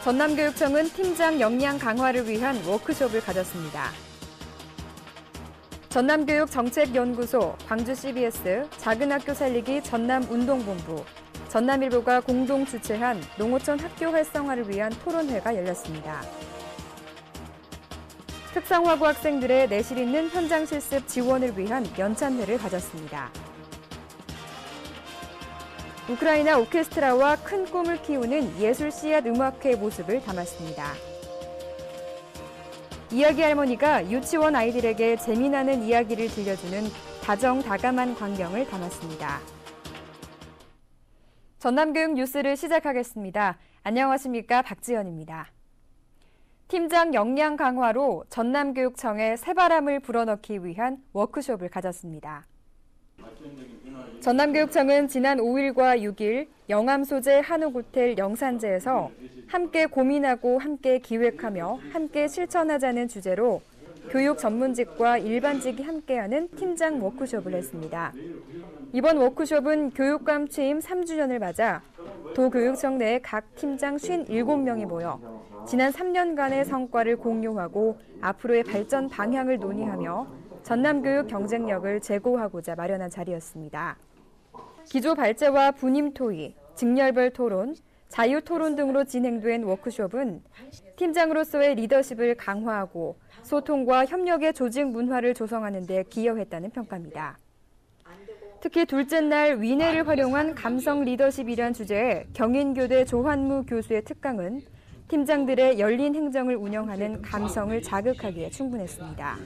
전남교육청은 팀장 역량 강화를 위한 워크숍을 가졌습니다. 전남교육정책연구소, 광주 CBS, 작은학교 살리기 전남운동본부, 전남일보가 공동 주최한 농어촌 학교 활성화를 위한 토론회가 열렸습니다. 특성화고 학생들의 내실 있는 현장 실습 지원을 위한 연찬회를 가졌습니다. 우크라이나 오케스트라와 큰 꿈을 키우는 예술 씨앗 음악회 모습을 담았습니다. 이야기 할머니가 유치원 아이들에게 재미나는 이야기를 들려주는 다정다감한 광경을 담았습니다. 전남교육 뉴스를 시작하겠습니다. 안녕하십니까, 박지연입니다. 팀장 역량 강화로 전남교육청에 새바람을 불어넣기 위한 워크숍을 가졌습니다. 전남교육청은 지난 5일과 6일 영암 소재 한옥호텔 영산제에서 함께 고민하고 함께 기획하며 함께 실천하자는 주제로 교육 전문직과 일반직이 함께하는 팀장 워크숍을 했습니다. 이번 워크숍은 교육감 취임 3주년을 맞아 도교육청 내 각 팀장 57명이 모여 지난 3년간의 성과를 공유하고 앞으로의 발전 방향을 논의하며 전남교육 경쟁력을 제고하고자 마련한 자리였습니다. 기조 발제와 분임 토의, 직렬별 토론, 자유 토론 등으로 진행된 워크숍은 팀장으로서의 리더십을 강화하고 소통과 협력의 조직 문화를 조성하는 데 기여했다는 평가입니다. 특히 둘째 날 위례를 활용한 감성 리더십이란 주제의 경인교대 조한무 교수의 특강은 팀장들의 열린 행정을 운영하는 감성을 자극하기에 충분했습니다.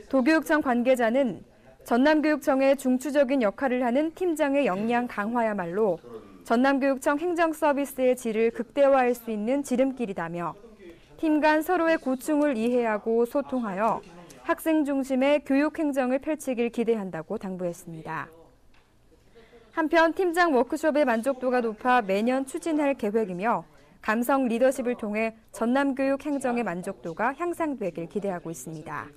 도교육청 관계자는 전남교육청의 중추적인 역할을 하는 팀장의 역량 강화야말로 전남교육청 행정 서비스의 질을 극대화할 수 있는 지름길이다며 팀 간 서로의 고충을 이해하고 소통하여 학생 중심의 교육 행정을 펼치길 기대한다고 당부했습니다. 한편 팀장 워크숍의 만족도가 높아 매년 추진할 계획이며 감성 리더십을 통해 전남교육 행정의 만족도가 향상되길 기대하고 있습니다.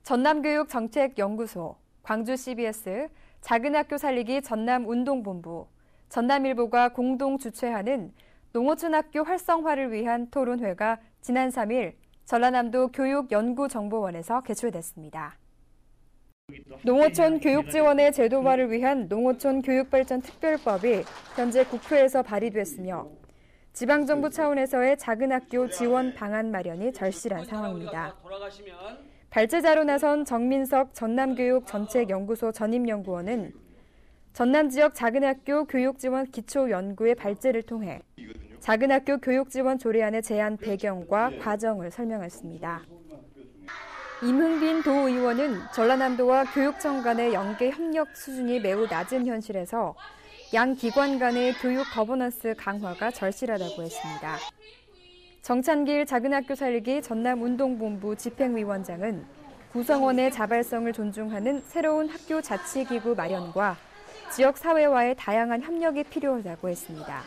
전남교육정책연구소, 광주 CBS, 작은학교 살리기 전남운동본부, 전남일보가 공동 주최하는 농어촌 학교 활성화를 위한 토론회가 지난 3일 전라남도 교육연구정보원에서 개최됐습니다. 농어촌 교육 지원의 제도화를 위한 농어촌 교육발전 특별법이 현재 국회에서 발의됐으며 지방정부 차원에서의 작은학교 지원 방안 마련이 절실한 상황입니다. 발제자로 나선 정민석 전남교육정책연구소 전임연구원은 전남 지역 작은학교 교육지원 기초연구의 발제를 통해 작은학교 교육지원 조례안의 제안 배경과 과정을 설명했습니다. 임흥빈 도의원은 전라남도와 교육청 간의 연계 협력 수준이 매우 낮은 현실에서 양 기관 간의 교육 거버넌스 강화가 절실하다고 했습니다. 정찬길 작은학교 살리기 전남운동본부 집행위원장은 구성원의 자발성을 존중하는 새로운 학교 자치기구 마련과 지역사회와의 다양한 협력이 필요하다고 했습니다.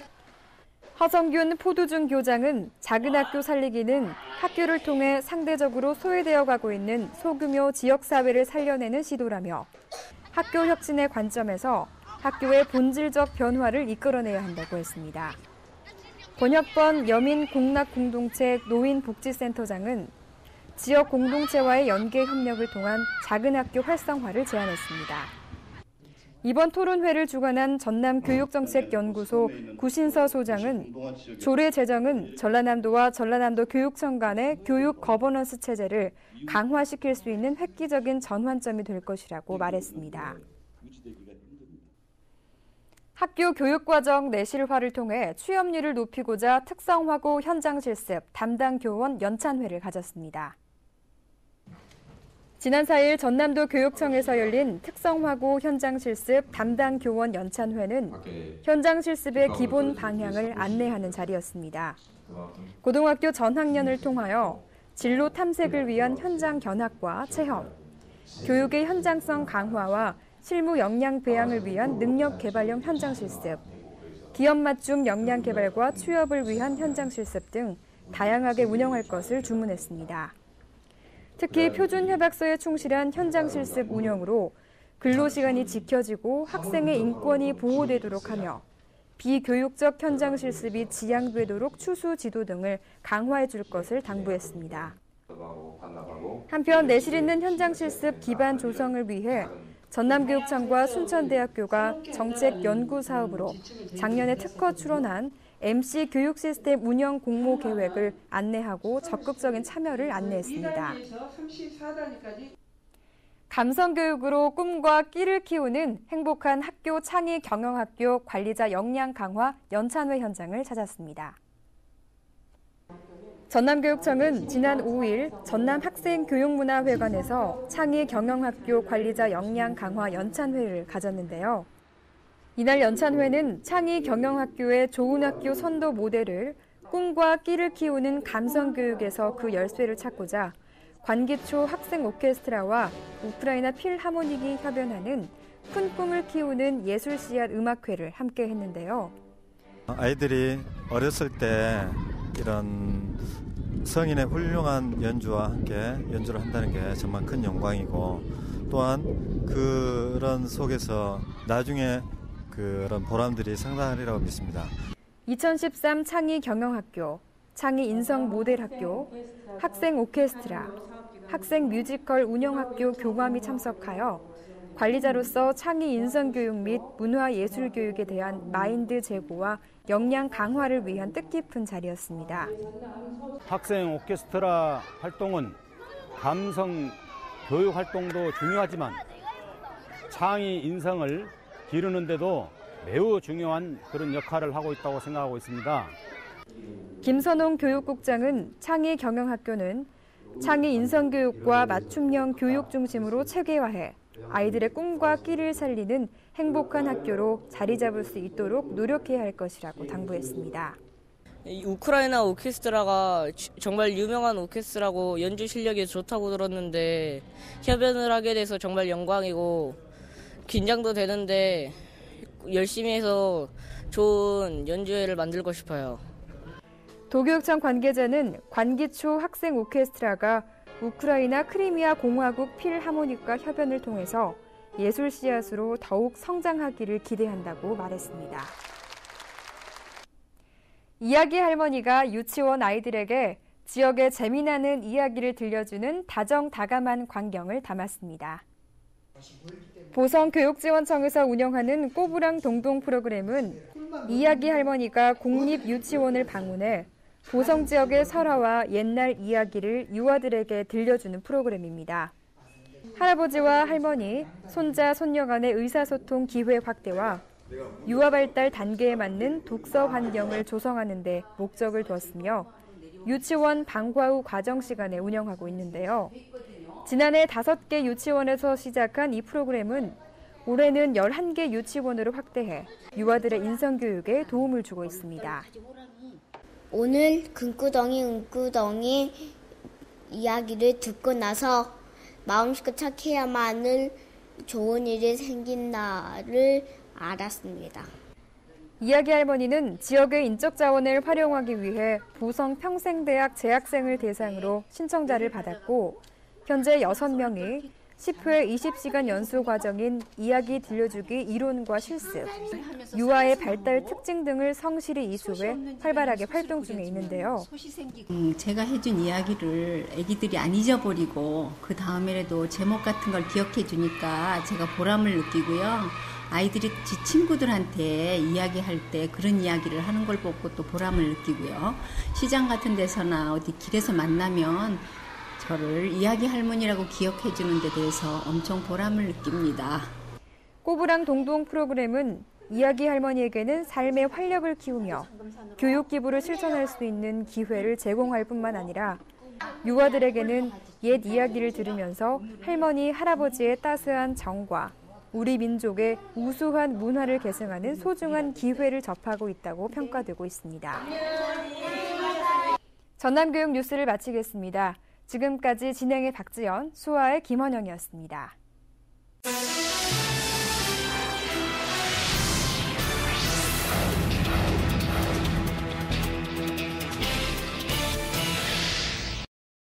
허성균 포두중 교장은 작은학교 살리기는 학교를 통해 상대적으로 소외되어 가고 있는 소규모 지역사회를 살려내는 시도라며 학교 혁신의 관점에서 학교의 본질적 변화를 이끌어내야 한다고 했습니다. 권혁번 여민공락공동체 노인복지센터장은 지역 공동체와의 연계 협력을 통한 작은학교 활성화를 제안했습니다. 이번 토론회를 주관한 전남교육정책연구소 구신서 소장은 조례 제정은 전라남도와 전라남도 교육청 간의 교육 거버넌스 체제를 강화시킬 수 있는 획기적인 전환점이 될 것이라고 말했습니다. 학교 교육과정 내실화를 통해 취업률을 높이고자 특성화고 현장 실습 담당 교원 연찬회를 가졌습니다. 지난 4일 전남도 교육청에서 열린 특성화고 현장 실습 담당 교원 연찬회는 현장 실습의 기본 방향을 안내하는 자리였습니다. 고등학교 전학년을 통하여 진로 탐색을 위한 현장 견학과 체험, 교육의 현장성 강화와 실무 역량 배양을 위한 능력 개발형 현장 실습, 기업 맞춤 역량 개발과 취업을 위한 현장 실습 등 다양하게 운영할 것을 주문했습니다. 특히 표준 협약서에 충실한 현장 실습 운영으로 근로시간이 지켜지고 학생의 인권이 보호되도록 하며 비교육적 현장 실습이 지양되도록 추수 지도 등을 강화해 줄 것을 당부했습니다. 한편 내실 있는 현장 실습 기반 조성을 위해 전남교육청과 순천대학교가 정책 연구 사업으로 작년에 특허 출원한 MC 교육 시스템 운영 공모 계획을 안내하고 적극적인 참여를 안내했습니다. 감성교육으로 꿈과 끼를 키우는 행복한 학교 창의 경영학교 관리자 역량 강화 연찬회 현장을 찾았습니다. 전남교육청은 지난 5일 전남학생교육문화회관에서 창의 경영학교 관리자 역량 강화 연찬회를 가졌는데요. 이날 연찬회는 창의 경영학교의 좋은 학교 선도 모델을 꿈과 끼를 키우는 감성교육에서 그 열쇠를 찾고자 관기초 학생 오케스트라와 우크라이나 필하모닉이 협연하는 큰 꿈을 키우는 예술 씨앗 음악회를 함께 했는데요. 아이들이 어렸을 때 이런 성인의 훌륭한 연주와 함께 연주를 한다는 게 정말 큰 영광이고, 또한 그런 속에서 나중에 그런 보람들이 상당하리라고 믿습니다. 2013 창의 경영학교, 창의 인성 모델학교, 학생 오케스트라, 학생 뮤지컬 운영학교 교감이 참석하여 관리자로서 창의 인성교육 및 문화예술교육에 대한 마인드 제고와 역량 강화를 위한 뜻깊은 자리였습니다. 학생 오케스트라 활동은 감성 교육 활동도 중요하지만 창의 인성을 기르는 데도 매우 중요한 그런 역할을 하고 있다고 생각하고 있습니다. 김선홍 교육국장은 창의 경영학교는 창의 인성교육과 맞춤형 교육 중심으로 체계화해 아이들의 꿈과 끼를 살리는 행복한 학교로 자리 잡을 수 있도록 노력해야 할 것이라고 당부했습니다. 우크라이나 오케스트라가 정말 유명한 오케스트라고 연주 실력이 좋다고 들었는데 협연을 하게 돼서 정말 영광이고 긴장도 되는데 열심히 해서 좋은 연주회를 만들고 싶어요. 도교육청 관계자는 관기초 학생 오케스트라가 우크라이나 크리미아 공화국 필하모닉과 협연을 통해서 예술 씨앗으로 더욱 성장하기를 기대한다고 말했습니다. 이야기 할머니가 유치원 아이들에게 지역의 재미나는 이야기를 들려주는 다정다감한 광경을 담았습니다. 보성교육지원청에서 운영하는 꼬부랑 동동 프로그램은 이야기 할머니가 공립유치원을 방문해 보성 지역의 설화와 옛날 이야기를 유아들에게 들려주는 프로그램입니다. 할아버지와 할머니, 손자, 손녀 간의 의사소통 기회 확대와 유아 발달 단계에 맞는 독서 환경을 조성하는 데 목적을 두었으며 유치원 방과 후 과정 시간에 운영하고 있는데요. 지난해 5개 유치원에서 시작한 이 프로그램은 올해는 11개 유치원으로 확대해 유아들의 인성교육에 도움을 주고 있습니다. 오늘 금구덩이 이야기를 듣고 나서 마음껏 착해야만을 좋은 일이 생긴다를 알았습니다. 이야기 할머니는 지역의 인적 자원을 활용하기 위해 보성 평생대학 재학생을 대상으로 신청자를 받았고 현재 6명이 10회 20시간 연수 과정인 이야기 들려주기 이론과 실습, 유아의 발달 특징 등을 성실히 이수해 활발하게 활동 중에 있는데요. 제가 해준 이야기를 아기들이 안 잊어버리고 그 다음에라도 제목 같은 걸 기억해 주니까 제가 보람을 느끼고요. 아이들이 지 친구들한테 이야기할 때 그런 이야기를 하는 걸 보고 또 보람을 느끼고요. 시장 같은 데서나 어디 길에서 만나면 저를 이야기 할머니라고 기억해 주는 데 대해서 엄청 보람을 느낍니다. 꼬부랑 동동 프로그램은 이야기 할머니에게는 삶의 활력을 키우며 교육 기부를 실천할 수 있는 기회를 제공할 뿐만 아니라 유아들에게는 옛 이야기를 들으면서 할머니, 할아버지의 따스한 정과 우리 민족의 우수한 문화를 계승하는 소중한 기회를 접하고 있다고 평가되고 있습니다. 전남교육 뉴스를 마치겠습니다. 지금까지 진행의 박지연, 수아의 김원영이었습니다.